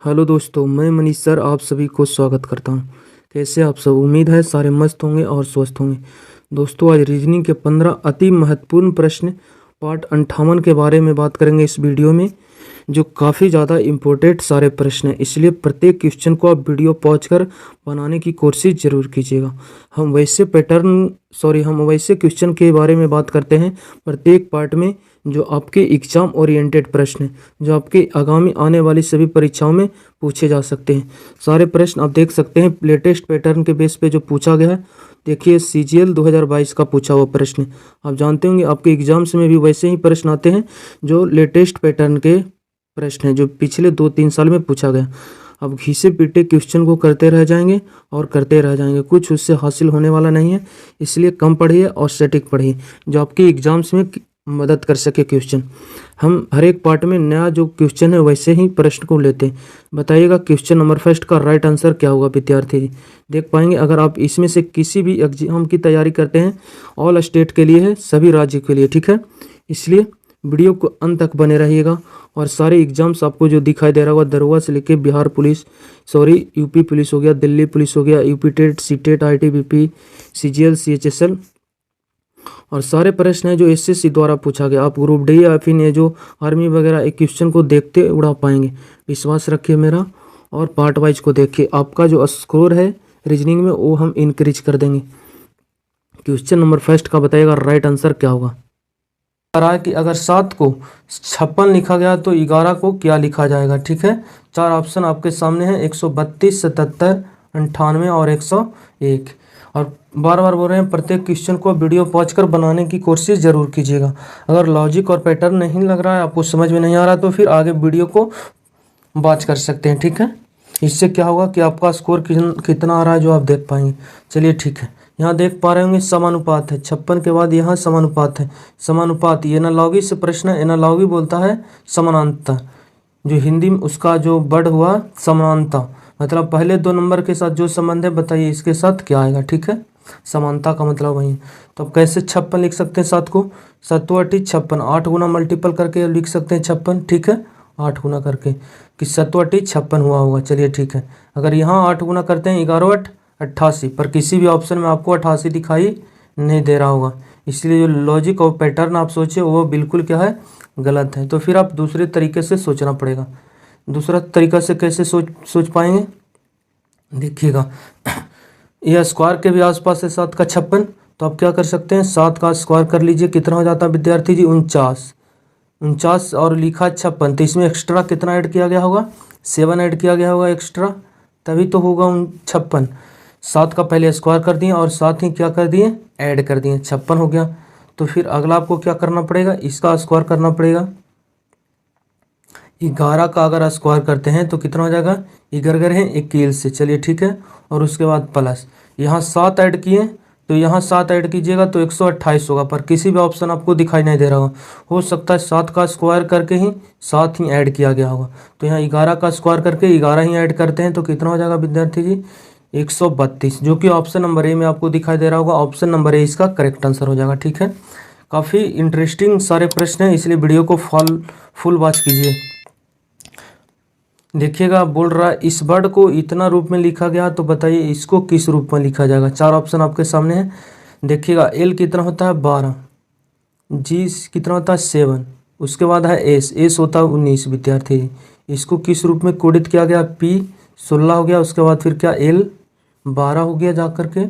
Hello दोस्तों, मैं Manish sir आप सभी को स्वागत करता हूं। कैसे आप सब? उम्मीद है सारे मस्त होंगे और स्वस्थ होंगे। दोस्तों, आज रीजनिंग के 15 अति महत्वपूर्ण प्रश्न पार्ट 58 के बारे में बात करेंगे इस वीडियो में, जो काफ़ी ज़्यादा इम्पोर्टेंट सारे प्रश्न हैं। इसलिए प्रत्येक क्वेश्चन को आप वीडियो पॉज कर बनाने की कोशिश ज़रूर कीजिएगा। हम वैसे क्वेश्चन के बारे में बात करते हैं प्रत्येक पार्ट में, जो आपके एग्जाम ओरिएंटेड प्रश्न हैं, जो आपके आगामी आने वाली सभी परीक्षाओं में पूछे जा सकते हैं। सारे प्रश्न आप देख सकते हैं लेटेस्ट पैटर्न के बेस पे जो पूछा गया है। देखिए, CGL 2022 का पूछा हुआ प्रश्न। आप जानते होंगे आपके एग्जाम्स में भी वैसे ही प्रश्न आते हैं जो लेटेस्ट पैटर्न के प्रश्न है, जो पिछले 2-3 साल में पूछा गया। अब घिसे पीटे क्वेश्चन को करते रह जाएंगे और करते रह जाएंगे, कुछ उससे हासिल होने वाला नहीं है। इसलिए कम पढ़िए और सटीक पढ़िए, जो आपके एग्जाम्स में मदद कर सके क्वेश्चन। हम हर एक पार्ट में नया जो क्वेश्चन है वैसे ही प्रश्न को लेते हैं। बताइएगा क्वेश्चन नंबर फर्स्ट का राइट आंसर क्या होगा विद्यार्थी जी? देख पाएंगे अगर आप इसमें से किसी भी एग्जाम की तैयारी करते हैं, ऑल स्टेट के लिए है, सभी राज्य के लिए, ठीक है। इसलिए वीडियो को अंत तक बने रहिएगा। और सारे एग्जाम्स आपको जो दिखाई दे रहा होगा, दरोगा से लेके बिहार पुलिस, यूपी पुलिस हो गया, दिल्ली पुलिस हो गया, UP TET, CTET, ITBP, CGL, CHSL, और सारे प्रश्न हैं जो SSC द्वारा पूछा गया। आप ग्रुप डी या फिर ये जो आर्मी वगैरह एक क्वेश्चन को देखते उड़ा पाएंगे, विश्वास रखिए मेरा। और पार्ट वाइज को देखिए, आपका जो स्कोर है रीजनिंग में वो हम इंक्रीज कर देंगे। क्वेश्चन नंबर फर्स्ट का बताइएगा राइट आंसर क्या होगा। रहा है कि अगर 7 को 56 लिखा गया तो 11 को क्या लिखा जाएगा, ठीक है। 4 ऑप्शन आपके सामने हैं, 132, 77, 98 और 101। और बार बार बोल रहे हैं प्रत्येक क्वेश्चन को वीडियो पॉज कर बनाने की कोशिश जरूर कीजिएगा। अगर लॉजिक और पैटर्न नहीं लग रहा है, आपको समझ में नहीं आ रहा, तो फिर आगे वीडियो को वॉच कर सकते हैं, ठीक है। इससे क्या होगा कि आपका स्कोर कितना आ रहा है जो आप देख पाएंगे। चलिए ठीक है, यहाँ देख पा रहे होंगे समानुपात है। 56 के बाद यहाँ समानुपात है। समानुपात ये एनालॉगी से प्रश्न है। एनालॉगी बोलता है समानांतर, जो हिंदी में उसका जो वर्ड हुआ समानता, मतलब पहले 2 नंबर के साथ जो संबंध है, बताइए इसके साथ क्या आएगा, ठीक है। समानता का मतलब वही है। तो अब कैसे 56 लिख सकते हैं? 7 को 7 56, 8 गुना मल्टीपल करके लिख सकते हैं 56, ठीक है। 8 गुना करके कि 7 56 हुआ होगा। चलिए ठीक है, अगर यहाँ 8 गुना करते हैं 11 8 88, पर किसी भी ऑप्शन में आपको 88 दिखाई नहीं दे रहा होगा। इसलिए जो लॉजिक और पैटर्न आप सोचे वो बिल्कुल क्या है, गलत है। तो फिर आप दूसरे तरीके से सोचना पड़ेगा। दूसरा तरीका से कैसे सोच पाएंगे? देखिएगा, यह स्क्वायर के भी आसपास है 7 का 56, तो आप क्या कर सकते हैं, 7 का स्क्वायर कर लीजिए। कितना हो जाता है विद्यार्थी जी? 49 और लिखा 56, तो इसमें एक्स्ट्रा कितना ऐड किया गया होगा? 7 ऐड किया गया होगा एक्स्ट्रा, तभी तो होगा 56। 7 का पहले स्क्वायर कर दिए और साथ ही क्या कर दिए, ऐड कर दिए, 56 हो गया। तो फिर अगला आपको क्या करना पड़ेगा, इसका स्क्वायर करना पड़ेगा। 11 का अगर स्क्वायर करते हैं तो कितना हो जाएगा, 11 है 21 से। चलिए ठीक है, और उसके बाद प्लस यहाँ 7 ऐड किए, तो यहाँ 7 ऐड कीजिएगा तो 128 होगा, पर किसी भी ऑप्शन आपको दिखाई नहीं दे रहा होगा। हो सकता है 7 का स्क्वायर करके ही 7 ही ऐड किया गया होगा। तो यहाँ 11 का स्क्वायर करके 11 ही ऐड करते हैं, तो कितना हो जाएगा विद्यार्थी जी? 132, जो कि ऑप्शन नंबर ए में आपको दिखाई दे रहा होगा। ऑप्शन नंबर ए इसका करेक्ट आंसर हो जाएगा, ठीक है। काफ़ी इंटरेस्टिंग सारे प्रश्न हैं, इसलिए वीडियो को फुल वॉच कीजिए। देखिएगा, बोल रहा है इस वर्ड को इतना रूप में लिखा गया, तो बताइए इसको किस रूप में लिखा जाएगा। 4 ऑप्शन आपके सामने है। देखिएगा, L कितना होता है 12, G कितना होता है 7, उसके बाद है S होता है 19 विद्यार्थी। इसको किस रूप में कोडित किया गया? P 16 हो गया, उसके बाद फिर क्या L 12 हो गया, जा करके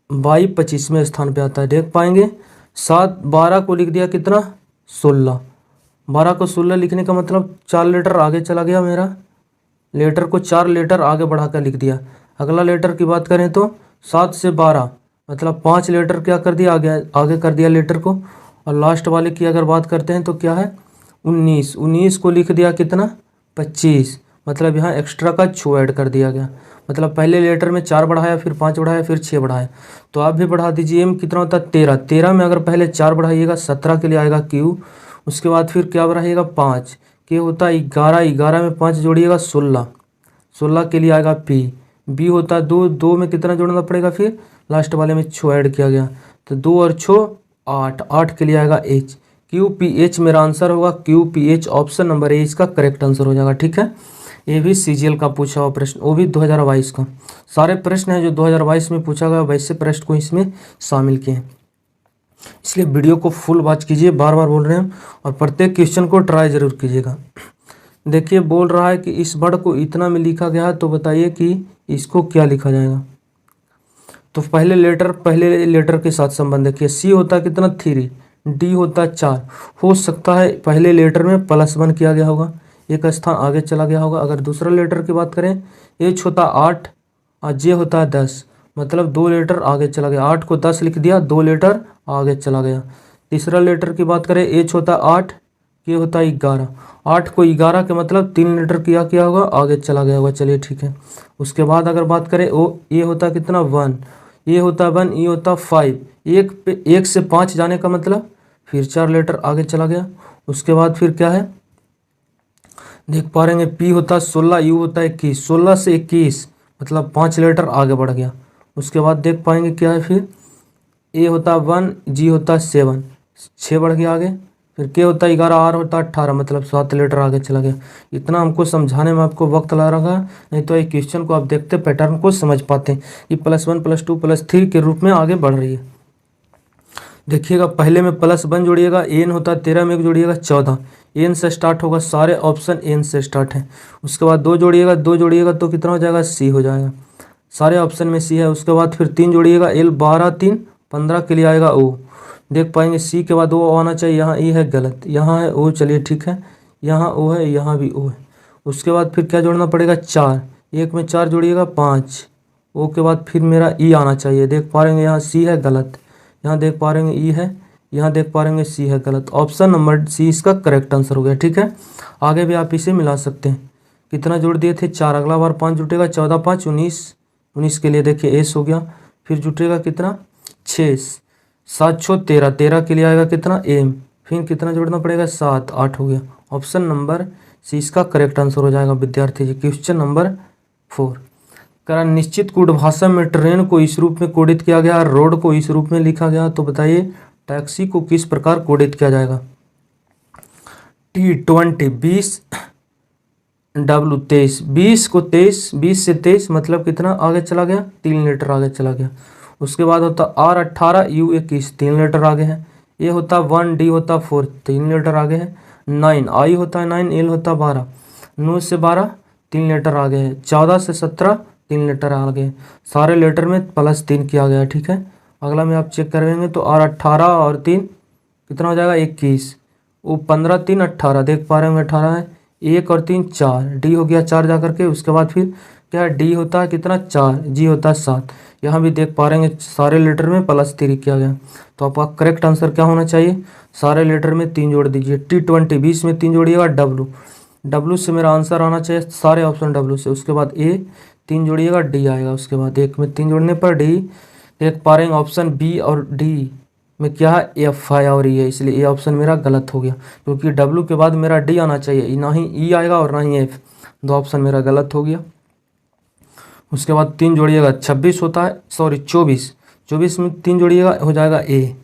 Y 25वें स्थान पे आता है। देख पाएंगे 12 को लिख दिया कितना, 16। 12 को 16 लिखने का मतलब 4 लेटर आगे चला गया, मेरा लेटर को 4 लेटर आगे बढ़ा कर लिख दिया। अगला लेटर की बात करें तो 7 से 12 मतलब 5 लेटर क्या कर दिया, आगे कर दिया लेटर को। और लास्ट वाले की अगर बात करते हैं तो क्या है, 19 को लिख दिया कितना, 25, मतलब यहाँ एक्स्ट्रा का 6 ऐड कर दिया गया। मतलब पहले लेटर में 4 बढ़ाया, फिर 5 बढ़ाया, फिर 6 बढ़ाया। तो आप भी बढ़ा दीजिए। M कितना होता है 13 में अगर पहले 4 बढ़ाइएगा 17 के लिए आएगा Q। उसके बाद फिर क्या बढ़ाइएगा 5, के होता है 11 में 5 जोड़िएगा 16 के लिए आएगा P। B होता है 2 में कितना जोड़ना पड़ेगा, फिर लास्ट वाले में 6 ऐड किया गया, तो 2 और 6 8 के लिए आएगा H। QPH मेरा आंसर होगा QPH, ऑप्शन नंबर ए इसका करेक्ट आंसर हो जाएगा, ठीक है। ये भी सीजीएल का पूछा हुआ प्रश्न, वो भी 2022 का। सारे प्रश्न हैं जो 2022 में पूछा गया वैसे प्रश्न को इसमें शामिल किए हैं, इसलिए वीडियो को फुल वॉच कीजिए, बार बार बोल रहे हैं, और प्रत्येक क्वेश्चन को ट्राई जरूर कीजिएगा। देखिए बोल रहा है कि इस वर्ड को इतना में लिखा गया है, तो बताइए कि इसको क्या लिखा जाएगा। तो पहले लेटर के साथ संबंध देखिए, सी होता है कितना 3, डी होता है 4, हो सकता है पहले लेटर में +1 किया गया होगा, एक स्थान आगे चला गया होगा। अगर दूसरा लेटर की बात करें, एच होता 8 और जे होता है 10, मतलब 2 लेटर आगे चला गया, 8 को 10 लिख दिया, 2 लेटर आगे चला गया। तीसरा लेटर की बात करें, एच होता 8, के होता 11, 8 को 11 के मतलब 3 लेटर किया होगा, आगे चला गया होगा। चलिए ठीक है। उसके बाद अगर बात करें, ओ ए होता कितना 1, ये होता 1, ये होता 5, 1 से 5 जाने का मतलब फिर 4 लेटर आगे चला गया। उसके बाद फिर क्या है देख पा रहे हैं, पी होता 16, यू होता 21, 16 से 21 मतलब 5 लेटर आगे बढ़ गया। उसके बाद देख पाएंगे क्या है, फिर ए होता 1, जी होता 7, 6 बढ़ गया आगे। फिर के होता 11, आर होता 18 मतलब 7 लेटर आगे चला गया। इतना हमको समझाने में आपको वक्त लग रहा, नहीं तो ये क्वेश्चन को आप देखते पैटर्न को समझ पाते हैं कि +1 +2 +3 के रूप में आगे बढ़ रही है। देखिएगा पहले में +1 जोड़िएगा, एन होता 13 में एक जोड़िएगा 14, एन से स्टार्ट होगा, सारे ऑप्शन एन से स्टार्ट है। उसके बाद 2 जोड़िएगा तो कितना हो जाएगा, सी हो जाएगा, सारे ऑप्शन में सी है। उसके बाद फिर 3 जोड़िएगा, एल 12 3 15 के लिए आएगा ओ। देख पाएंगे सी के बाद ओ आना चाहिए, यहाँ ई है गलत, यहाँ है ओ, चलिए ठीक है, यहाँ ओ है, यहाँ भी ओ है। उसके बाद फिर क्या जोड़ना पड़ेगा, 4, 1 में 4 जोड़िएगा 5, ओ के बाद फिर मेरा ई आना चाहिए। देख पा रहे हैं यहाँ सी है गलत, यहाँ देख पा रहे हैं ई है, यहाँ देख पा रहे हैं सी है गलत। ऑप्शन नंबर सी इसका करेक्ट आंसर हो गया। ठीक है, आगे भी आप इसे मिला सकते हैं। कितना जोड़ दिए थे 4, अगला बार 5 जुटेगा, 14 5 19, 19 के लिए देखिए एस हो गया। फिर जुटेगा कितना 6, 7 6 13, 13 के लिए आएगा कितना एम, फिर कितना जोड़ना पड़ेगा 7, 8 हो गया। ऑप्शन नंबर सी इसका करेक्ट आंसर हो जाएगा विद्यार्थी जी। क्वेश्चन नंबर 4 करा, निश्चित कूट भाषा में ट्रेन को इस रूप में कोडित किया गया, रोड को इस रूप में लिखा गया, तो बताइए टैक्सी को किस प्रकार कोडित किया जाएगा। T20 20, W 23, 20 को 23, 20 से 23 मतलब कितना आगे चला गया, 3 लेटर आगे चला गया। उसके बाद होता R 18, U 21, 3 लेटर आगे है। ए होता 1, डी होता 4, 3 लेटर आगे है। 9, आई होता 9, एल होता 12, 9 से 12 3 लेटर आगे है। 14 से 17 3 लेटर आगे है। सारे लेटर में +3 किया गया। ठीक है, अगला में आप चेक करेंगे तो R 18 और 3 कितना हो जाएगा 21, वो 15 3 18, देख पा रहे होंगे 18 है, 1 और 3 4, डी हो गया 4 जा करके। उसके बाद फिर क्या है, डी होता है कितना 4, जी होता है 7, यहाँ भी देख पा रहे हैं सारे लेटर में +3 किया गया। तो आपका करेक्ट आंसर क्या होना चाहिए, सारे लेटर में 3 जोड़ दीजिए। T20 20 में 3 जोड़िएगा, डब्लू से मेरा आंसर आना चाहिए, सारे ऑप्शन डब्लू से। उसके बाद ए 3 जोड़िएगा, डी आएगा। उसके बाद 1 में 3 जोड़ने पर डी, देख पा रहे हैं ऑप्शन बी और डी में क्या है, एफ है और ई है, इसलिए ये ऑप्शन मेरा गलत हो गया, क्योंकि डब्लू के बाद मेरा डी आना चाहिए, ना ही ई आएगा और ना ही एफ, 2 ऑप्शन मेरा गलत हो गया। उसके बाद 3 जोड़िएगा, 26 होता है, सॉरी 24, 24 में 3 जोड़िएगा हो जाएगा ए,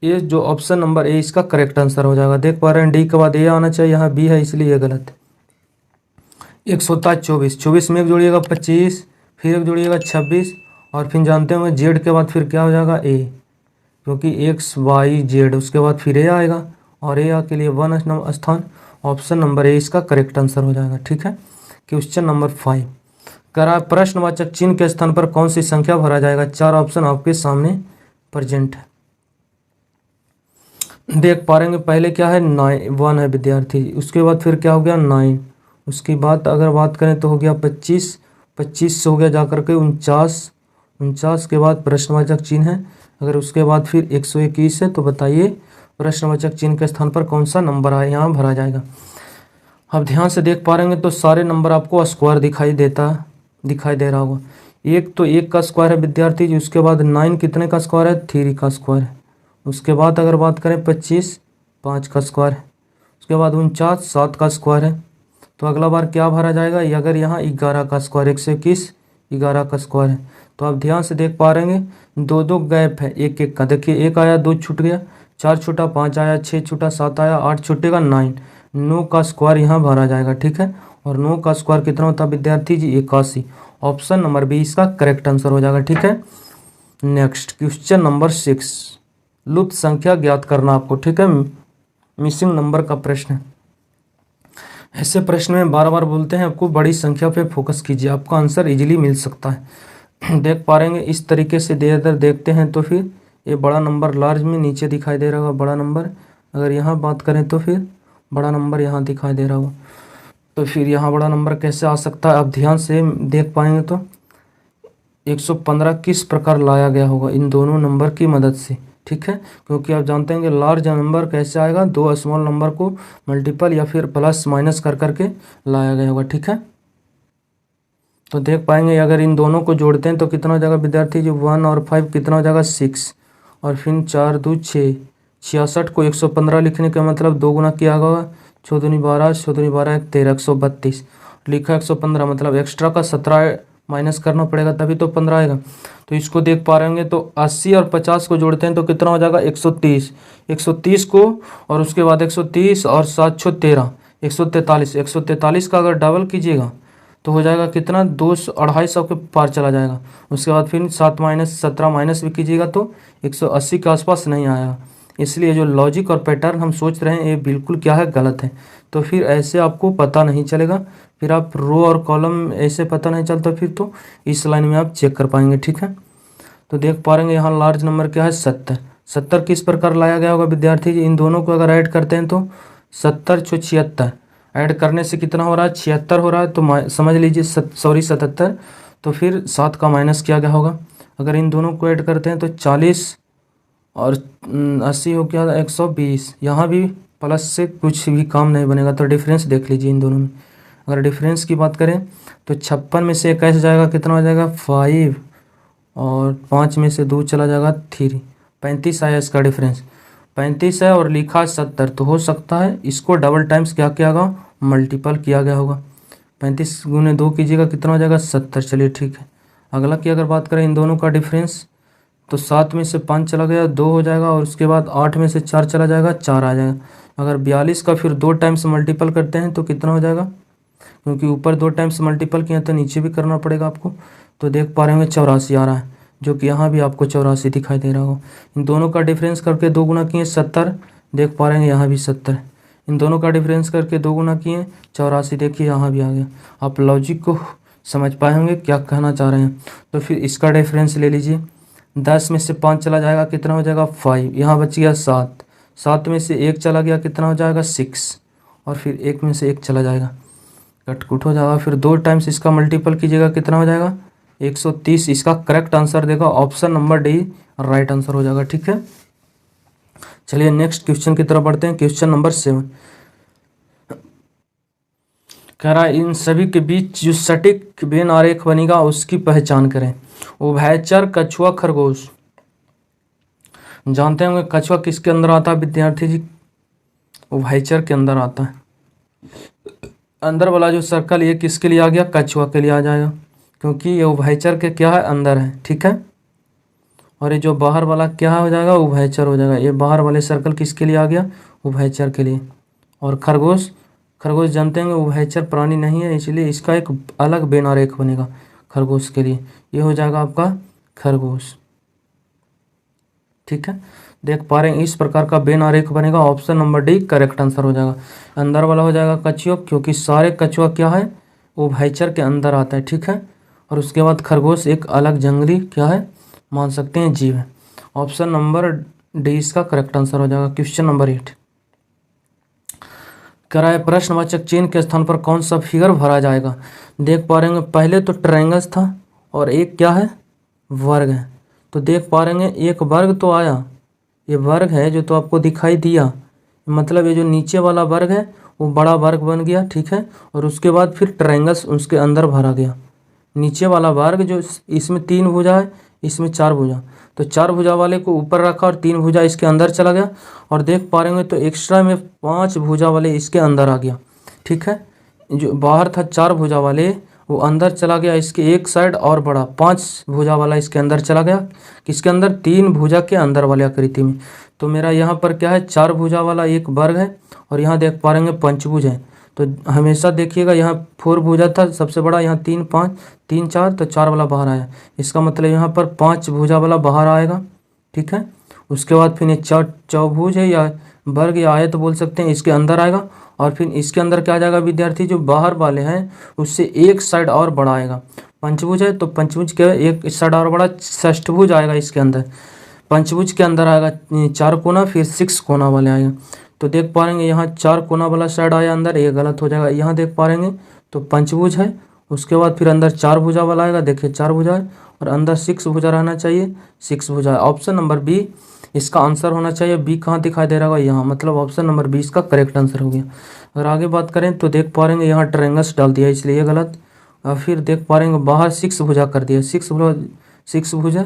ये जो ऑप्शन नंबर ए इसका करेक्ट आंसर हो जाएगा। देख पा रहे हैं डी के बाद ए आना चाहिए, यहाँ बी है इसलिए ये गलत है। 1 होता है 24, 24 में 1 जोड़िएगा 25, फिर 1 जोड़िएगा 26, और फिर जानते होंगे जेड के बाद फिर क्या हो जाएगा ए, क्योंकि एक्स वाई जेड, उसके बाद फिर ए आएगा और ए आ के लिए 1 स्थान, ऑप्शन नंबर ए इसका करेक्ट आंसर हो जाएगा। ठीक है, क्वेश्चन नंबर 5 करा, प्रश्नवाचक चिन्ह के स्थान पर कौन सी संख्या भरा जाएगा। 4 ऑप्शन आपके सामने प्रेजेंट है, देख पा रहे पहले क्या है 1 है विद्यार्थी, उसके बाद फिर क्या हो गया 9, उसकी बात अगर बात करें तो हो गया 25, 25 से हो गया जाकर के 49, 49 के बाद प्रश्नवाचक चिन्ह है, अगर उसके बाद फिर 121 है, तो बताइए प्रश्नवाचक चिन्ह के स्थान पर कौन सा नंबर है यहाँ भरा जाएगा। अब ध्यान से देख पा रहे तो सारे नंबर आपको स्क्वायर दिखाई दे रहा होगा। एक तो 1 का स्क्वायर है विद्यार्थी जी, उसके बाद 9 कितने का स्क्वायर है, 3 का स्क्वायर है। उसके बाद अगर बात करें 25 5 का स्क्वायर है, उसके बाद 49 7 का स्क्वायर है। तो अगला बार क्या भरा जाएगा, अगर यहाँ 11 का स्क्वायर, 121 11 का स्क्वायर है। तो आप ध्यान से देख पा रहे हैं 2 गैप है 1 का, देखिए 1 आया 2 छूट गया, 4 छूटा 5 आया, 6 छूटा 7 आया, 8 छूटेगा 9 का स्क्वायर यहाँ भरा जाएगा। ठीक है, और 9 का स्क्वायर कितना होता है विद्यार्थी जी 81। ऑप्शन नंबर बी इसका करेक्ट आंसर हो जाएगा। ठीक है, नेक्स्ट क्वेश्चन नंबर 6, लुप्त संख्या ज्ञात करना आपको। ठीक है, मिसिंग नंबर का प्रश्न है। ऐसे प्रश्न में बार बार बोलते हैं आपको बड़ी संख्या पे फोकस कीजिए, आपका आंसर इजीली मिल सकता है। देख पा रहेंगे इस तरीके से इधर देखते हैं तो फिर ये बड़ा नंबर लार्ज में नीचे दिखाई दे रहा होगा बड़ा नंबर, अगर यहाँ बात करें तो फिर बड़ा नंबर यहाँ दिखाई दे रहा होगा, तो फिर यहाँ बड़ा नंबर कैसे आ सकता है। आप ध्यान से देख पाएंगे तो 115 किस प्रकार लाया गया होगा इन दोनों नंबर की मदद से। ठीक है, क्योंकि आप जानते हैं कि लार्ज नंबर कैसे आएगा, दो स्मॉल नंबर को मल्टीपल या फिर प्लस माइनस कर करके लाया गया होगा। ठीक है, तो देख पाएंगे अगर इन दोनों को जोड़ते हैं तो कितना हो जाएगा विद्यार्थी जी 1 और 5 कितना हो जाएगा 6, और फिर 4 2 6, 66 को 115 लिखने का मतलब 2 गुना किया होगा, 6 दूनी 12, 6 दूनी 12 13, 132 लिखा 115 मतलब एक्स्ट्रा का 17 माइनस करना पड़ेगा तभी तो 15 आएगा। तो इसको देख पा रहेंगे तो 80 और 50 को जोड़ते हैं तो कितना हो जाएगा 130, 130 को और उसके बाद 130 और 7 6 13, 143, 143 का अगर डबल कीजिएगा तो हो जाएगा कितना 200 के पार चला जाएगा। उसके बाद फिर 7 माइनस 17 माइनस भी कीजिएगा तो 180 के आसपास नहीं आएगा। इसलिए जो लॉजिक और पैटर्न हम सोच रहे हैं ये बिल्कुल क्या है गलत है। तो फिर ऐसे आपको पता नहीं चलेगा, फिर आप रो और कॉलम ऐसे पता नहीं चलता फिर तो इस लाइन में आप चेक कर पाएंगे। ठीक है, तो देख पा रहेंगे यहाँ लार्ज नंबर क्या है 70, 70 किस प्रकार लाया गया होगा विद्यार्थी जी, इन दोनों को अगर ऐड करते हैं तो 70 × 76 ऐड करने से कितना हो रहा है 76 हो रहा है, तो समझ लीजिए 77, तो फिर 7 का माइनस किया गया होगा। अगर इन दोनों को ऐड करते हैं तो 40 और 80 हो गया 120, यहाँ भी प्लस से कुछ भी काम नहीं बनेगा, तो डिफरेंस देख लीजिए इन दोनों में। अगर डिफरेंस की बात करें तो 56 में से 21 जाएगा कितना हो जाएगा 5, और 5 में से 2 चला जाएगा 3, 35 आया इसका डिफरेंस, 35 है और लिखा 70, तो हो सकता है इसको डबल टाइम्स क्या किया गया मल्टीपल किया गया होगा। 35 गुने 2 कीजिएगा कितना हो जाएगा 70। चलिए ठीक है, अगला की अगर बात करें इन दोनों का डिफरेंस तो 7 में से 5 चला गया 2 हो जाएगा, और उसके बाद 8 में से 4 चला जाएगा 4 आ जाएगा। अगर 42 का फिर 2 टाइम्स मल्टीपल करते हैं तो कितना हो जाएगा, क्योंकि ऊपर 2 टाइम्स मल्टीपल किया तो नीचे भी करना पड़ेगा आपको, तो देख पा रहे होंगे 84 आ रहा है, जो कि यहाँ भी आपको 84 दिखाई दे रहा होगा। इन दोनों का डिफरेंस करके 2 गुना किए 70, देख पा रहे हैं यहाँ भी 70, इन दोनों का डिफरेंस करके 2 गुना किए 84, देखिए यहाँ भी आ गया। आप लॉजिक को समझ पाए होंगे क्या कहना चाह रहे हैं। तो फिर इसका डिफरेंस ले लीजिए, 10 में से 5 चला जाएगा कितना हो जाएगा 5, यहाँ बच गया 7, 7 में से 1 चला गया कितना हो जाएगा 6, और फिर 1 में से 1 चला जाएगा कटकुट हो जाएगा। फिर 2 टाइम्स इसका मल्टीपल कीजिएगा कितना हो जाएगा 130, इसका करेक्ट आंसर देगा option number D right answer हो जाएगा। ठीक है, चलिए नेक्स्ट क्वेश्चन की तरफ बढ़ते हैं। क्वेश्चन नंबर 7 कह रहा है इन सभी के बीच जो सटीक वेन आरेख बनेगा उसकी पहचान करें। उभयचर, कछुआ, खरगोश। जानते होंगे कछुआ किसके अंदर आता है विद्यार्थी जी, उभयचर के अंदर आता है। अंदर वाला जो सर्कल ये किसके लिए आ गया कछुआ के लिए आ जाएगा, क्योंकि ये उभयचर के क्या है अंदर है। ठीक है, और ये जो बाहर वाला क्या हो जाएगा उभयचर हो जाएगा। ये बाहर वाले सर्कल किसके लिए आ गया उभयचर के लिए। और खरगोश, खरगोश जानते हैं उभयचर प्राणी नहीं है, इसलिए इसका एक अलग वेन आरेख बनेगा खरगोश के लिए, ये हो जाएगा आपका खरगोश। ठीक है, देख पा रहे हैं इस प्रकार का वेन आरेख बनेगा, option number D correct answer हो जाएगा। अंदर वाला हो जाएगा कछुआ, क्योंकि सारे कछुआ क्या है उभयचर के अंदर आता है। ठीक है, और उसके बाद खरगोश एक अलग जंगली क्या है मान सकते हैं जीव है। ऑप्शन नंबर डी इसका करेक्ट आंसर हो जाएगा। क्वेश्चन नंबर 8 कह रहा है प्रश्नवाचक चिन्ह के स्थान पर कौन सा फिगर भरा जाएगा। देख पा रहे हैं पहले तो ट्रायंगल्स था और एक क्या है वर्ग है, तो देख पा रहे हैं एक वर्ग तो आया, ये वर्ग है जो तो आपको दिखाई दिया, मतलब ये जो नीचे वाला वर्ग है वो बड़ा वर्ग बन गया। ठीक है, और उसके बाद फिर ट्रायंगल्स उसके अंदर भरा गया। नीचे वाला वर्ग जो इसमें 3 भुजा है इसमें 4 भुजा, तो 4 भुजा वाले को ऊपर रखा और 3 भुजा इसके अंदर चला गया, और देख पा रहे हैं तो एक्स्ट्रा में 5 भुजा वाले इसके अंदर आ गया। ठीक है, जो बाहर था 4 भुजा वाले वो अंदर चला गया इसके एक साइड, और बड़ा 5 भुजा वाला इसके अंदर चला गया, किसके अंदर 3 भुजा के अंदर वाले आकृति में। तो मेरा यहाँ पर क्या है 4 भुजा वाला एक वर्ग है, और यहाँ देख पा रहे हैं पंचभुज है, तो तो हमेशा देखिएगा यहाँ 4 भुजा था सबसे बड़ा, यहाँ 3 5 3 4, तो 4 वाला बाहर आया। इसका मतलब यहाँ पर 5 भुजा वाला बाहर आएगा, ठीक है। उसके बाद फिर ये चौभुज है या वर्ग या आयत बोल सकते हैं, इसके अंदर आएगा। और फिर इसके अंदर क्या आ जाएगा विद्यार्थी, जो बाहर वाले हैं उससे एक साइड और बड़ा आएगा। पंचभुज है तो पंचभुज के एक साइड और बड़ा षष्ठभुज आएगा इसके अंदर। पंचभुज के अंदर आएगा 4 कोना, फिर 6 कोना वाले आएगा। तो देख पा रहेंगे यहाँ 4 कोना वाला साइड आया अंदर, ये गलत हो जाएगा। यहाँ देख पा रहेंगे तो पंचभुज है, उसके बाद फिर अंदर 4 भुजा वाला आएगा, देखिए 4 भुजा है और अंदर 6 भुजा रहना चाहिए, 6 भुजा है। ऑप्शन नंबर बी इसका आंसर होना चाहिए। बी कहाँ दिखाई दे रहा होगा, यहाँ, मतलब ऑप्शन नंबर बी इसका करेक्ट आंसर हो गया। अगर आगे बात करें तो देख पा रहेंगे यहाँ ट्रायंगल्स डाल दिया इसलिए ये गलत। और फिर देख पा रहेंगे बाहर 6 भुजा कर दिया, 6 भुजा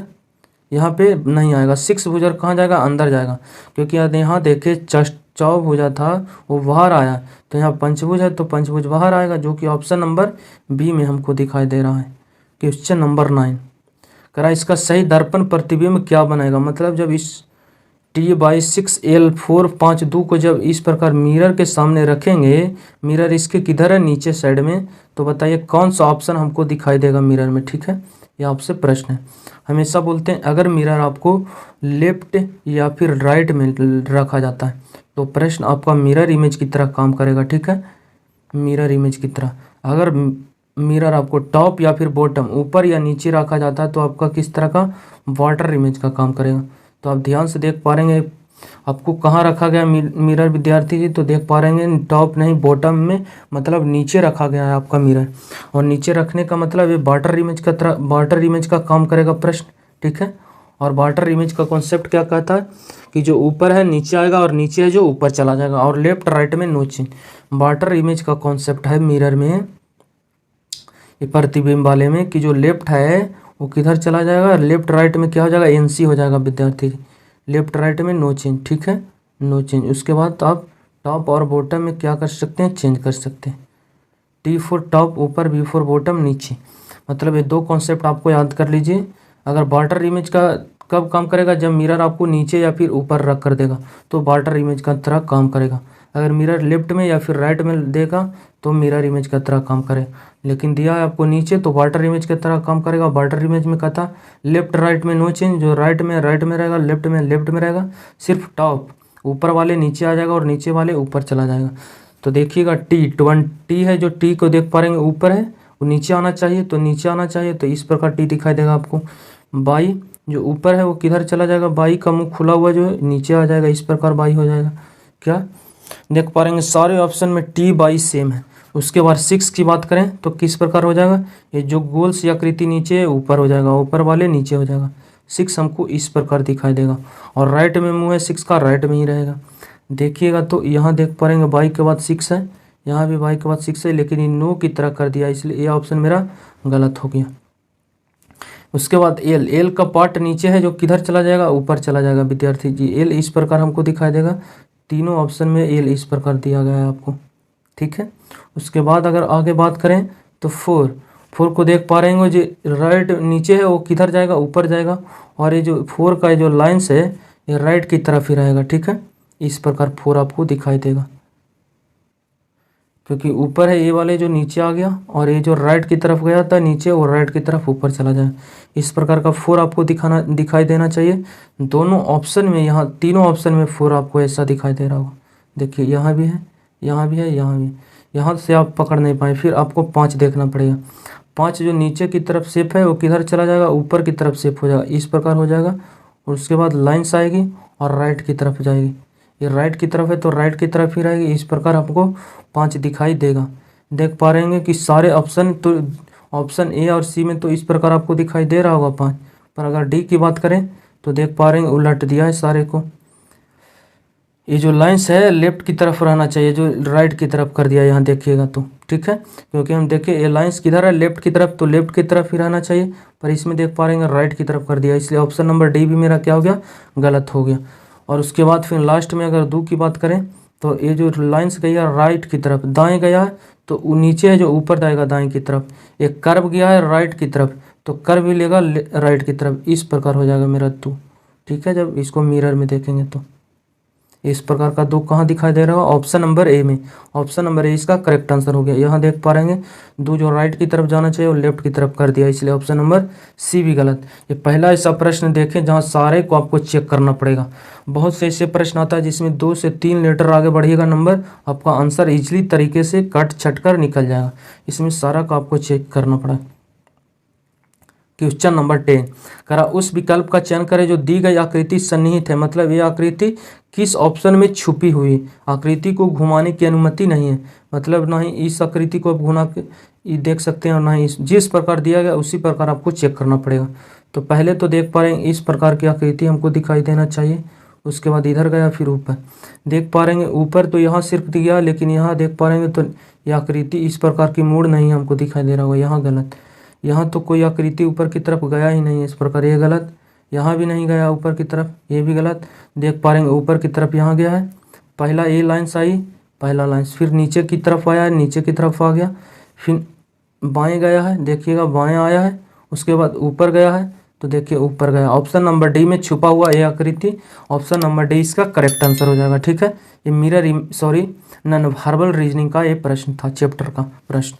यहाँ पे नहीं आएगा। 6 भुजा कहाँ जाएगा, अंदर जाएगा, क्योंकि यहाँ देखिए चौभुजा था वो बाहर आया, तो यहाँ पंचभुज है तो पंचभुज बाहर आएगा, जो कि ऑप्शन नंबर बी में हमको दिखाई दे रहा है। क्वेश्चन नंबर 9 करा, इसका सही दर्पण प्रतिबिंब क्या बनेगा। मतलब जब इस T/6L452 को जब इस प्रकार मिरर के सामने रखेंगे, मिरर इसके किधर है, नीचे साइड में, तो बताइए कौन सा ऑप्शन हमको दिखाई देगा मिरर में, ठीक है। ये आपसे प्रश्न है। हमेशा बोलते हैं अगर मिरर आपको लेफ्ट या फिर राइट में रखा जाता है तो प्रश्न आपका मिरर इमेज की तरह काम करेगा, ठीक है, मिरर इमेज की तरह। अगर मिरर आपको टॉप या फिर बॉटम, ऊपर या नीचे रखा जाता है तो आपका किस तरह का, वाटर इमेज का काम करेगा। तो आप ध्यान से देख पा रहेंगे आपको कहाँ रखा गया मिरर विद्यार्थी जी, तो देख पा रहेंगे टॉप नहीं बॉटम में, मतलब नीचे रखा गया है आपका मिरर। और नीचे रखने का मतलब ये वाटर इमेज का तरह, वाटर इमेज का काम करेगा प्रश्न, ठीक है। और वाटर इमेज का कॉन्सेप्ट क्या कहता है कि जो ऊपर है नीचे आएगा और नीचे है जो ऊपर चला जाएगा, और लेफ्ट राइट में नो चेंज। वाटर इमेज का कॉन्सेप्ट है मिरर में, ये प्रतिबिंब वाले में, कि जो लेफ्ट है वो किधर चला जाएगा, लेफ्ट राइट में क्या हो जाएगा, एनसी हो जाएगा विद्यार्थी, लेफ्ट राइट में नो चेंज, ठीक है, नो चेंज। उसके बाद आप टॉप और बॉटम में क्या कर सकते हैं, चेंज कर सकते हैं। T फॉर टॉप ऊपर, B फॉर बॉटम नीचे, मतलब ये 2 कॉन्सेप्ट आपको याद कर लीजिए। अगर वाटर इमेज का कब काम करेगा, जब मिरर आपको नीचे या फिर ऊपर रख कर देगा तो वाटर इमेज का तरह काम करेगा। अगर मिरर लेफ्ट में या फिर राइट में देगा तो मिरर इमेज का तरह काम करे, लेकिन दिया है आपको नीचे तो वाटर इमेज की तरह काम करेगा। वाटर इमेज में कहता लेफ्ट राइट में नो चेंज, जो राइट में रहेगा, लेफ्ट में रहेगा, सिर्फ टॉप ऊपर वाले नीचे आ जाएगा और नीचे वाले ऊपर चला जाएगा। तो देखिएगा T है, जो T को देख पा रहे हैं ऊपर है वो नीचे आना चाहिए, तो नीचे आना चाहिए, तो इस प्रकार T दिखाई देगा आपको। बाई जो ऊपर है वो किधर चला जाएगा, बाई का मुंह खुला हुआ जो है नीचे आ जाएगा, इस प्रकार बाई हो जाएगा। क्या देख पा रहे हैं सारे ऑप्शन में T/बाई सेम है। उसके बाद 6 की बात करें तो किस प्रकार हो जाएगा, ये जो गोल सी आकृति नीचे है ऊपर हो जाएगा, ऊपर वाले नीचे हो जाएगा। 6 हमको इस प्रकार दिखाई देगा, और राइट में मुंह है 6 का, राइट में ही रहेगा। देखिएगा तो यहाँ देख पा रहेंगे बाई के बाद 6 है, यहाँ भी बाई के बाद 6 है, लेकिन ये नो की तरह कर दिया, इसलिए ये ऑप्शन मेरा गलत हो गया। उसके बाद एल का पार्ट नीचे है जो किधर चला जाएगा, ऊपर चला जाएगा विद्यार्थी जी। एल इस प्रकार हमको दिखाई देगा, तीनों ऑप्शन में एल इस प्रकार दिया गया है आपको, ठीक है। उसके बाद अगर आगे बात करें तो 4 को देख पा रहे हैं जो राइट नीचे है वो किधर जाएगा, ऊपर जाएगा, और ये जो 4 का जो लाइन्स है ये राइट की तरफ ही रहेगा, ठीक है। इस प्रकार 4 आपको दिखाई देगा, क्योंकि ऊपर है ये वाले जो नीचे आ गया, और ये जो राइट की तरफ गया था नीचे वो राइट की तरफ ऊपर चला जाए। इस प्रकार का 4 आपको दिखाई देना चाहिए दोनों ऑप्शन में। यहाँ तीनों ऑप्शन में 4 आपको ऐसा दिखाई दे रहा होगा। देखिए यहाँ भी है, यहाँ भी है, यहाँ भी। यहाँ से आप पकड़ नहीं पाए, फिर आपको 5 देखना पड़ेगा। 5 जो नीचे की तरफ शेप है वो किधर चला जाएगा, ऊपर की तरफ शेप हो जाएगा, इस प्रकार हो जाएगा। और उसके बाद लाइन्स आएगी और राइट की तरफ जाएगी, ये राइट की तरफ है तो राइट की तरफ ही रहेगी। इस प्रकार आपको 5 दिखाई देगा। देख पा रहे हैं कि सारे ऑप्शन तो ऑप्शन ए और सी में तो इस प्रकार आपको दिखाई दे रहा होगा 5, पर अगर डी की बात करें तो देख पा रहे हैं उलट दिया है सारे को। ये जो लाइन्स है लेफ्ट की तरफ रहना चाहिए, जो राइट की तरफ कर दिया यहाँ देखिएगा तो, ठीक है। क्योंकि हम देखिए ये लाइन्स किधर है, लेफ्ट की तरफ, तो लेफ्ट की तरफ ही रहना चाहिए, पर इसमें देख पा रहे हैं राइट की तरफ कर दिया, इसलिए ऑप्शन नंबर डी भी मेरा क्या हो गया, गलत हो गया। और उसके बाद फिर लास्ट में अगर 2 की बात करें तो ये जो लाइन्स गई है राइट की तरफ, दाएं गया है तो नीचे है जो ऊपर जाएगा दाएं की तरफ। एक कर्व गया है राइट की तरफ तो कर्व भी लेगा राइट की तरफ, इस प्रकार हो जाएगा मेरा 2, ठीक है। जब इसको मिरर में देखेंगे तो इस प्रकार का 2 कहाँ दिखाई दे रहा है? ऑप्शन नंबर ए में। ऑप्शन नंबर ए इसका करेक्ट आंसर हो गया। यहाँ देख पा रहे हैं 2 जो राइट की तरफ जाना चाहिए और लेफ्ट की तरफ कर दिया, इसलिए ऑप्शन नंबर सी भी गलत। ये पहला ऐसा प्रश्न देखें जहाँ सारे को आपको चेक करना पड़ेगा। बहुत से ऐसे प्रश्न आता है जिसमें 2 से 3 लेटर आगे बढ़िएगा नंबर, आपका आंसर इजीली तरीके से कट छट कर निकल जाएगा। इसमें सारा का आपको चेक करना पड़ा। क्वेश्चन नंबर 10 करा उस विकल्प का चयन करें जो दी गई आकृति सन्निहित है, मतलब ये आकृति किस ऑप्शन में छुपी हुई? आकृति को घुमाने की अनुमति नहीं है, मतलब ना ही इस आकृति को आप घुमा के देख सकते हैं और ना ही जिस प्रकार दिया गया उसी प्रकार आपको चेक करना पड़ेगा। तो पहले तो देख पा रहे हैं इस प्रकार की आकृति हमको दिखाई देना चाहिए, उसके बाद इधर गया फिर ऊपर देख पा रहे हैं ऊपर तो यहाँ सिर्फ दिया, लेकिन यहाँ देख पा रहे हैं तो ये आकृति इस प्रकार की मूड नहीं हमको दिखाई दे रहा होगा, यहाँ गलत। यहाँ तो कोई आकृति ऊपर की तरफ गया ही नहीं है, इस प्रकार ये गलत। यहाँ भी नहीं गया ऊपर की तरफ, ये भी गलत। देख पा रहे हैं ऊपर की तरफ यहाँ गया है, पहला ए लाइन्स आई, पहला लाइन्स, फिर नीचे की तरफ आया है, नीचे की तरफ आ गया, फिर बाएं गया है, देखिएगा बाएं आया है, उसके बाद ऊपर गया है, तो देखिए ऊपर गया। ऑप्शन नंबर डी में छुपा हुआ ये आकृति, ऑप्शन नंबर डी इसका करेक्ट आंसर हो जाएगा। ठीक है, ये नॉन वर्बल रीजनिंग का ये प्रश्न था, चैप्टर का प्रश्न।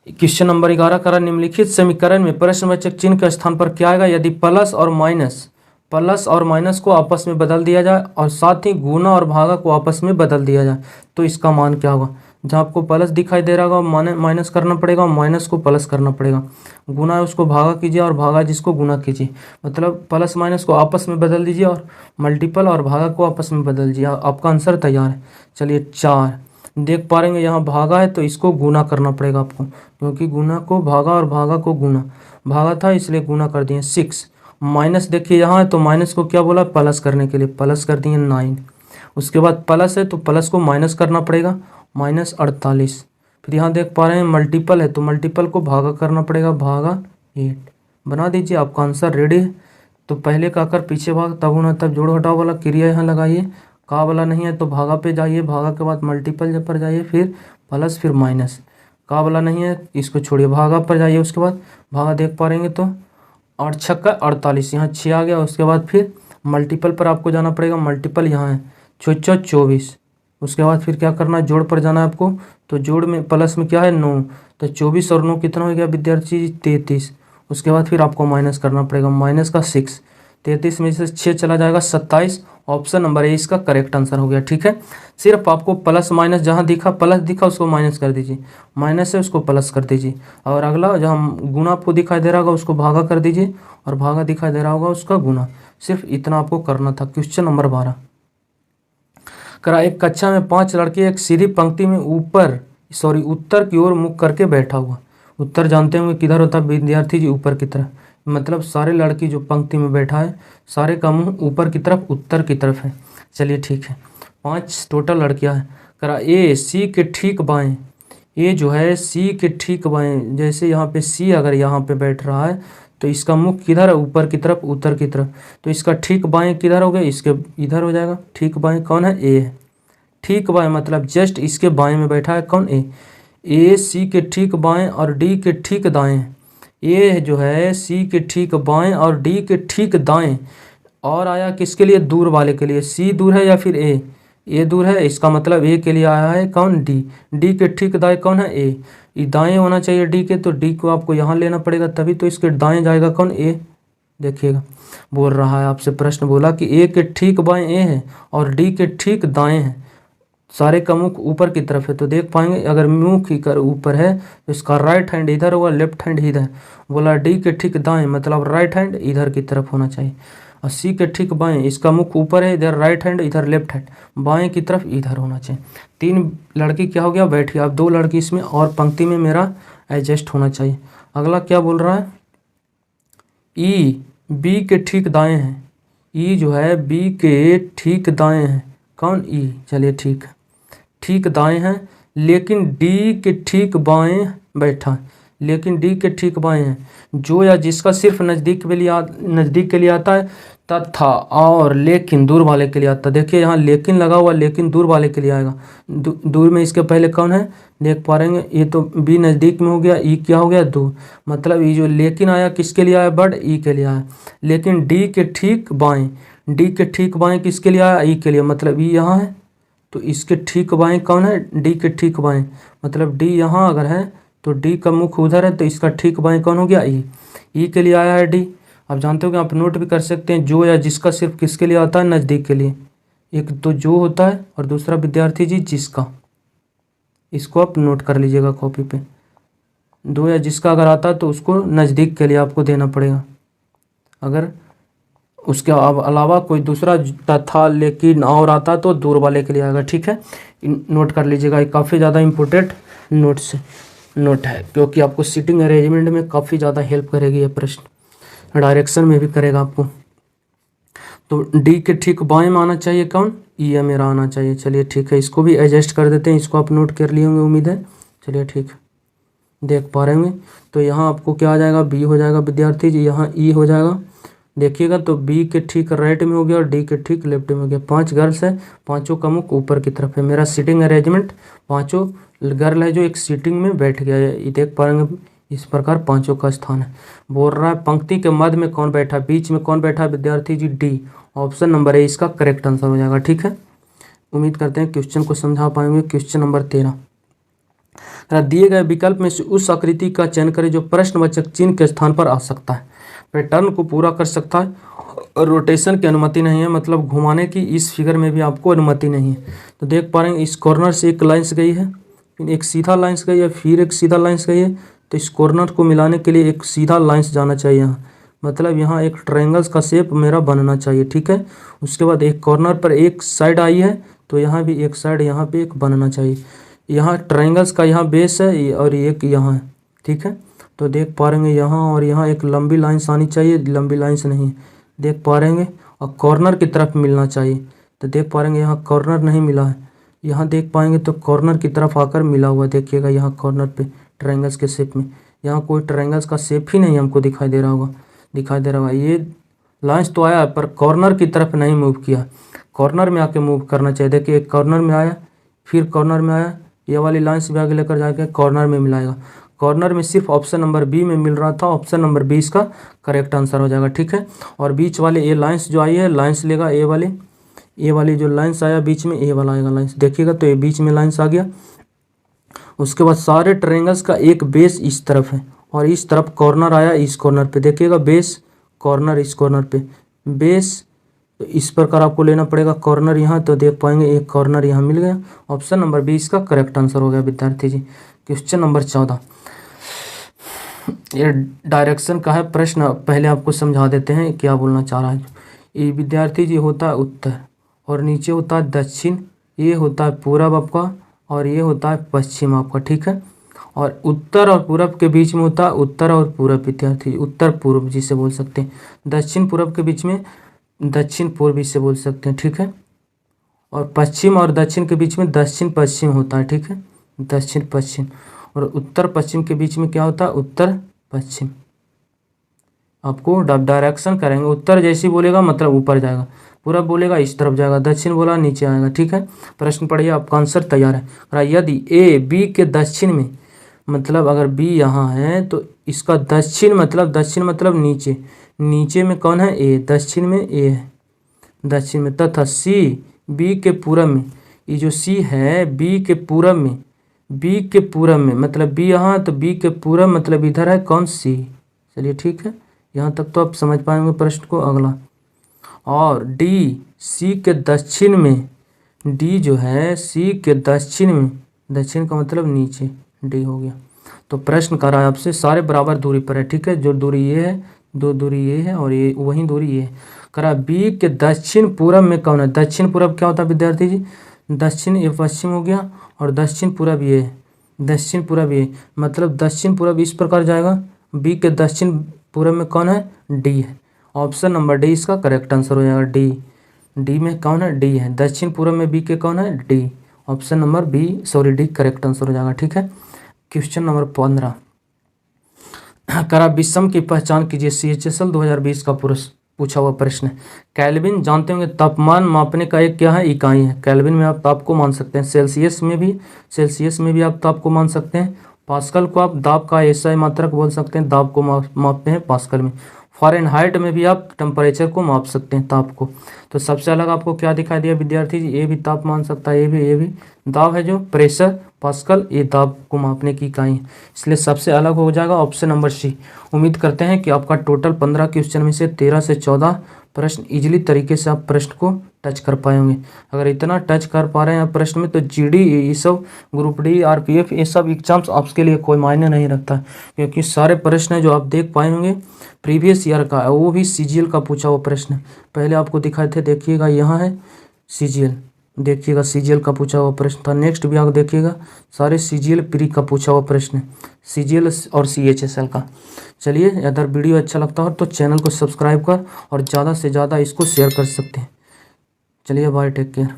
क्वेश्चन नंबर 11 करा निम्नलिखित समीकरण में प्रश्नवाचक चिन्ह के स्थान पर क्या आएगा यदि प्लस और माइनस को आपस में बदल दिया जाए और साथ ही गुना और भागा को आपस में बदल दिया जाए, तो इसका मान क्या होगा? जहाँ आपको प्लस दिखाई दे रहा होगा माइनस करना पड़ेगा और माइनस को प्लस करना पड़ेगा, गुना है उसको भागा कीजिए और भागा जिसको गुना कीजिए, मतलब प्लस माइनस को आपस में बदल दीजिए और मल्टीपल और भागा को आपस में बदल दीजिए, आपका आंसर तैयार है। चलिए 4 देख पा रहे यहाँ भागा है तो इसको गुना करना पड़ेगा आपको, क्योंकि गुना को भागा और भागा को गुना, भागा था इसलिए गुना कर दिए। 6 माइनस देखिए यहाँ है तो माइनस को क्या बोला? प्लस करने के लिए, प्लस कर दिए 9। उसके बाद प्लस है तो प्लस को माइनस करना पड़ेगा, -48। फिर यहाँ देख पा रहे हैं मल्टीपल है तो मल्टीपल को भागा करना पड़ेगा, भागा 8। बना दीजिए, आपका आंसर रेडी है। तो पहले का कर पीछे भाग, तब गुना तब जोड़ घटाव वाला क्रिया यहाँ लगाइए, का वाला नहीं है तो भागा पे जाइए, भागा के बाद मल्टीपल पर जाइए, फिर प्लस फिर माइनस, का वाला नहीं है इसको छोड़िए, भागा पर जाइए, उसके बाद भागा देख पा रहेंगे तो 8 छक्का 48, यहाँ 6 आ गया। उसके बाद फिर मल्टीपल पर आपको जाना पड़ेगा, मल्टीपल यहाँ है 6 24। उसके बाद फिर क्या करना है? जोड़ पर जाना है आपको, तो जोड़ में प्लस में क्या है 9, तो 24 और 9 कितना हो गया विद्यार्थी? 33। उसके बाद फिर आपको माइनस करना पड़ेगा, माइनस का 6, 33 में से 6 चला जाएगा 27। ऑप्शन नंबर ए इसका करेक्ट आंसर हो गया। ठीक है, सिर्फ आपको प्लस माइनस जहाँ दिखा प्लस दिखा उसको माइनस कर दीजिए, माइनस है उसको प्लस कर दीजिए, और अगला जहाँ गुना आपको दिखाई दे रहा होगा उसको भागा कर दीजिए, और भागा दिखाई दे रहा होगा उसका गुना, सिर्फ इतना आपको करना था। क्वेश्चन नंबर 12 करा एक कक्षा में 5 लड़के एक सीधी पंक्ति में उत्तर की ओर मुख करके बैठा हुआ। उत्तर जानते होंगे किधर होता है विद्यार्थी जी? ऊपर की तरफ, मतलब सारे लड़की जो पंक्ति में बैठा है सारे का मुंह ऊपर की तरफ, उत्तर की तरफ है। चलिए ठीक है, 5 टोटल लड़कियां हैं। करा ए सी के ठीक बाएं, ए जो है सी के ठीक बाएं, जैसे यहाँ पे सी अगर यहाँ पे बैठ रहा है तो इसका मुख किधर है? ऊपर की तरफ, उत्तर की तरफ, तो इसका ठीक बाएं किधर हो गया? इसके इधर हो जाएगा। ठीक बाएं कौन है? ए है। ठीक बाएं मतलब जस्ट इसके बाएं में बैठा है कौन? ए सी के ठीक बाएं और डी के ठीक दाएं। ए जो है सी के ठीक बाएं और डी के ठीक दाएं, और आया किसके लिए? दूर वाले के लिए। सी दूर है या फिर ए दूर है, इसका मतलब ए के लिए आया है कौन? डी। डी के ठीक दाएं कौन है? ए दाएं होना चाहिए डी के, तो डी को आपको यहाँ लेना पड़ेगा, तभी तो इसके दाएं जाएगा कौन? ए। देखिएगा बोल रहा है आपसे, प्रश्न बोला कि ए के ठीक बाएं ए है और डी के ठीक दाएं है, सारे का मुख ऊपर की तरफ है, तो देख पाएंगे अगर मुख ही कर ऊपर है तो इसका राइट हैंड इधर होगा, लेफ्ट हैंड इधर। बोला डी के ठीक दाएं मतलब राइट हैंड इधर की तरफ होना चाहिए, और सी के ठीक बाएं इसका मुख ऊपर है, इधर राइट हैंड इधर लेफ्ट हैंड, बाएं की तरफ इधर होना चाहिए। 3 लड़की क्या हो गया? बैठ गया। अब 2 लड़की इसमें और पंक्ति में मेरा एडजस्ट होना चाहिए। अगला क्या बोल रहा है? ई बी के ठीक दाएं है, ई जो है बी के ठीक दाएं है कौन? ई। चलिए ठीक है, ठीक दाएं हैं, लेकिन डी के ठीक बाएं बैठा है, लेकिन डी के ठीक बाएं हैं, जो या जिसका सिर्फ नज़दीक के लिए आता है, तथा और लेकिन दूर वाले के लिए आता है। देखिए यहाँ लेकिन लगा हुआ, लेकिन दूर वाले के लिए आएगा। दूर में इसके पहले कौन है? देख पा रहे हैं, ये तो बी नज़दीक में हो गया, ई क्या हो गया? दूर, मतलब ये जो लेकिन आया किसके लिए आया? बट ई के लिए आया। लेकिन डी के ठीक बाएं, डी के ठीक बाएं किसके लिए आया, ई के लिए, मतलब ई यहाँ है तो इसके ठीक बाएं कौन है, डी के ठीक बाएं, मतलब डी यहाँ अगर है तो डी का मुख उधर है तो इसका ठीक बाएं कौन हो गया, ई के लिए आया है डी। आप जानते हो कि आप नोट भी कर सकते हैं जो या जिसका सिर्फ किसके लिए आता है, नज़दीक के लिए। एक तो जो होता है और दूसरा विद्यार्थी जी जिसका, इसको आप नोट कर लीजिएगा कॉपी पे। दो या जिसका अगर आता है तो उसको नज़दीक के लिए आपको देना पड़ेगा, अगर उसके अलावा कोई दूसरा तथा लेकिन और आता तो दूर वाले के लिए आएगा, ठीक है। नोट कर लीजिएगा, ये काफ़ी ज़्यादा इम्पोर्टेंट नोट है क्योंकि आपको सीटिंग अरेंजमेंट में काफ़ी ज़्यादा हेल्प करेगी ये प्रश्न, डायरेक्शन में भी करेगा आपको। तो डी के ठीक बाएं में आना चाहिए कौन, ई है मेरा आना चाहिए। चलिए ठीक है, इसको भी एडजस्ट कर देते हैं, इसको आप नोट कर लिए होंगे उम्मीद है। चलिए ठीक है, देख पा रहे होंगे। तो यहाँ आपको क्या आ जाएगा, बी हो जाएगा विद्यार्थी जी, यहाँ ई हो जाएगा। देखिएगा तो बी के ठीक राइट में हो गया और डी के ठीक लेफ्ट में हो गया। 5 गर्ल्स है, पांचों का मुख ऊपर की तरफ है। मेरा सीटिंग अरेंजमेंट, पांचों गर्ल है जो एक सीटिंग में बैठ गया है, ये देख पाएंगे। इस प्रकार पांचों का स्थान है। बोल रहा है पंक्ति के मध्य में कौन बैठा, बीच में कौन बैठा विद्यार्थी जी, डी। ऑप्शन नंबर ए इसका करेक्ट आंसर हो जाएगा, ठीक है। उम्मीद करते हैं क्वेश्चन को समझा पाएंगे। क्वेश्चन नंबर 13, दिए गए विकल्प में से उस आकृति का चयन करें जो प्रश्नवाचक चिन्ह के स्थान पर आ सकता है, पैटर्न को पूरा कर सकता है और रोटेशन की अनुमति नहीं है, मतलब घुमाने की इस फिगर में भी आपको अनुमति नहीं है। तो देख पा रहे हैं इस कॉर्नर से एक लाइन्स गई है, फिर एक सीधा लाइन्स गई है, फिर एक सीधा लाइन्स गई है। तो इस कॉर्नर को मिलाने के लिए एक सीधा लाइन्स जाना चाहिए यहाँ, मतलब यहाँ एक ट्रायंगल्स का शेप मेरा बनना चाहिए, ठीक है। उसके बाद एक कॉर्नर पर एक साइड आई है तो यहाँ भी एक साइड यहाँ पे एक बनना चाहिए। यहाँ ट्रायंगल्स का यहाँ बेस है और एक यहाँ है, ठीक है। तो देख पा रहे हैं यहाँ और यहाँ एक लंबी लाइन्स आनी चाहिए, लंबी लाइन्स नहीं देख पा रहे हैं, और कॉर्नर की तरफ मिलना चाहिए। तो देख पा रहे हैं यहाँ कॉर्नर नहीं मिला है, यहाँ देख पाएंगे तो कॉर्नर की तरफ आकर मिला हुआ, देखिएगा यहाँ कॉर्नर पे ट्रायंगल्स के शेप में। यहाँ कोई ट्रायंगल्स का शेप ही नहीं हमको दिखाई दे रहा होगा। ये लाइन्स तो आया पर कॉर्नर की तरफ नहीं मूव किया, कॉर्नर में आके मूव करना चाहिए। देखिए एक कॉर्नर में आया, फिर कॉर्नर में आया, ये वाली लाइन्स भी आगे लेकर जाके कॉर्नर में मिलाएगा। कॉर्नर में सिर्फ ऑप्शन नंबर बी में मिल रहा था, ऑप्शन नंबर बी इसका करेक्ट आंसर हो जाएगा, ठीक है। और बीच वाले ए लाइन्स जो आई है, लाइन्स लेगा ए वाली जो लाइन्स आया बीच में, ए वाला आएगा लाइन्स, देखिएगा तो ये बीच में लाइन्स आ गया। उसके बाद सारे ट्रायंगल्स का एक बेस इस तरफ है और इस तरफ कॉर्नर आया, इस कॉर्नर पे देखिएगा बेस, कॉर्नर इस कॉर्नर पे बेस। तो इस प्रकार आपको लेना पड़ेगा कॉर्नर यहाँ, तो देख पाएंगे एक कॉर्नर यहाँ मिल गया। ऑप्शन नंबर बी इसका करेक्ट आंसर हो गया विद्यार्थी जी। क्वेश्चन नंबर 14, ये डायरेक्शन का है प्रश्न, पहले आपको समझा देते हैं क्या बोलना चाह रहा है। ये विद्यार्थी जी होता है उत्तर और नीचे होता है दक्षिण, ये होता है पूरब आपका और ये होता है पश्चिम आपका, ठीक है। और उत्तर और पूरब के बीच में होता है उत्तर और पूरब विद्यार्थी, उत्तर पूर्व जिसे बोल सकते हैं। दक्षिण पूरब के बीच में दक्षिण पूर्व इसे बोल सकते हैं, ठीक है। और पश्चिम और दक्षिण के बीच में दक्षिण पश्चिम होता है, ठीक है, दक्षिण पश्चिम। और उत्तर पश्चिम के बीच में क्या होता है, उत्तर पश्चिम। आपको डायरेक्शन करेंगे, उत्तर जैसी बोलेगा मतलब ऊपर जाएगा, पूरब बोलेगा इस तरफ जाएगा, दक्षिण बोला नीचे आएगा, ठीक है। प्रश्न पढ़िए, आपका आंसर तैयार है। यदि ए बी के दक्षिण में, मतलब अगर बी यहाँ है तो इसका दक्षिण मतलब नीचे, नीचे में कौन है, ए, दक्षिण में ए है, दक्षिण में। तथा सी बी के पूरब में, ये जो सी है बी के पूरब में, मतलब बी यहाँ तो बी के पूरब मतलब इधर है कौन, सी। चलिए ठीक है, यहाँ तक तो आप समझ पाएंगे प्रश्न को। अगला, और डी सी के दक्षिण में, डी जो है सी के दक्षिण में, दक्षिण का मतलब नीचे, डी हो गया। तो प्रश्न कर रहा है आपसे सारे बराबर दूरी पर है, ठीक है। जो दूरी ये है, दो दूरी ये है और ये वही दूरी ये है। करा बी के दक्षिण पूरब में कौन है, दक्षिण पूरब क्या होता है विद्यार्थी जी, दक्षिण ये पश्चिम हो गया और दक्षिण पूरब ये है, दक्षिण पूरब ये, मतलब दक्षिण पूरब इस प्रकार जाएगा। बी के दक्षिण पूरब में कौन है, डी है। ऑप्शन नंबर डी इसका करेक्ट आंसर हो जाएगा, डी में कौन है, डी है। दक्षिण पूरब में बी के कौन है, D. Option number D correct answer हो जाएगा, ठीक है। क्वेश्चन नंबर 15, करा विषम की पहचान कीजिए। CHSL 2020 का पूछा हुआ प्रश्न है। केल्विन जानते होंगे तापमान मापने का एक क्या है, इकाई है। केल्विन में आप ताप को मान सकते हैं, सेल्सियस में भी आप ताप को मान सकते हैं। पास्कल को आप दाब का SI मात्रक बोल सकते हैं, दाब को मापते हैं पास्कल में। फ़ारेनहाइट में भी आप टेम्परेचर को माप सकते हैं, ताप को। तो सबसे अलग आपको क्या दिखाई दिया विद्यार्थी जी? ये भी ताप मान सकता है, ये भी दाब है जो प्रेशर पास्कल, ये दाब को मापने की इकाई है, इसलिए सबसे अलग हो जाएगा ऑप्शन नंबर सी। उम्मीद करते हैं कि आपका टोटल 15 क्वेश्चन में से 13 से 14 प्रश्न इजीली तरीके से आप प्रश्न को टच कर पाए होंगे। अगर इतना टच कर पा रहे हैं आप प्रश्न में, तो जीडी, ये सब ग्रुप डी, आरपीएफ, ये सब एग्जाम्स आपके लिए कोई मायने नहीं रखता है, क्योंकि सारे प्रश्न जो आप देख पाए होंगे प्रीवियस ईयर का है, वो भी सीजीएल का पूछा हुआ प्रश्न पहले आपको दिखाए थे। देखिएगा यहाँ है सीजीएल, देखिएगा सीजीएल का पूछा हुआ प्रश्न था। नेक्स्ट भी आप देखिएगा सारे सीजीएल प्री का पूछा हुआ प्रश्न, सीजीएल और सीएचएसएल का। चलिए, अगर वीडियो अच्छा लगता हो तो चैनल को सब्सक्राइब कर और ज़्यादा से ज़्यादा इसको शेयर कर सकते हैं। चलिए बाय, टेक केयर।